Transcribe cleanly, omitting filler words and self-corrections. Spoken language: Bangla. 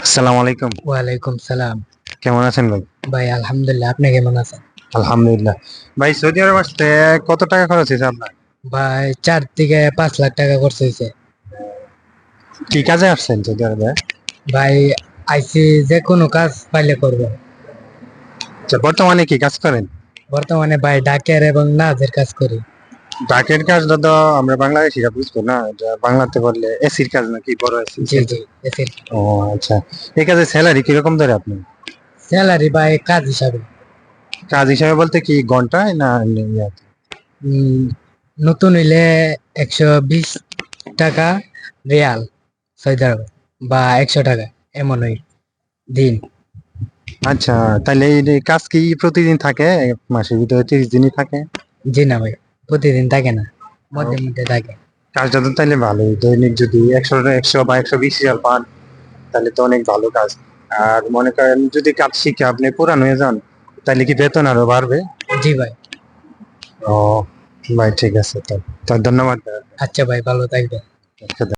আসসালামু আলাইকুম। ওয়ালাইকুম সালাম। কেমন আছেন ভাই? ভাই আলহামদুলিল্লাহ, আপনি কেমন আছেন? আলহামদুলিল্লাহ। ভাই সৌদি আরব আসতে কত টাকা খরচ হয়েছে আপনার? ভাই 4 থেকে 5 লাখ টাকা খরচ হয়েছে। কি কাজে আসছেন সৌদি আরবে? ভাই আইসি, যে কোনো কাজ পাইলে করব। আচ্ছা, বর্তমানে কি কাজ করেন? বর্তমানে ভাই ডাকের এবং নাজের কাজ করি। ট্রাকের কাজটা তো আমরা বাংলাদেশিরা বুঝবো না, এটা বাংলাতে বললে এসির কাজ নাকি, বড় এসি জি সেটা? জি, এসির। ও আচ্ছা। এই কাজে স্যালারি কিরকম ধরে আপনি? স্যালারি ভাই কাজ হিসাবে। কাজ হিসাবে বলতে কি ঘন্টায় না এমনি ইয়াতে? উম, নতুন হইলে 120 টাকা রিয়াল সৌদি আরবে, বা 100 টাকা, এমন ওই দিন। আচ্ছা, তাহলে এই কাজ কি প্রতিদিন থাকে? এক মাসের ভিতরে 30 দিনই থাকে? জি না ভাই, প্রতিদিন থাকে না, ও, মধ্যে মধ্যে থাকে। কাজটা তো তাইলে ভালোই। দৈনিক যদি 100 বা 120 রিয়াল পান তাহলে তো অনেক ভালো কাজ। আর মনে করেন যদি কাজ শিখে আপনি পুরান হয়ে যান তাহলে কি বেতন আরো বাড়বে? জি ভাই। ও ভাই, ঠিক আছে। তো তো ধন্যবাদ। আচ্ছা ভাই, ভালো থাকবেন।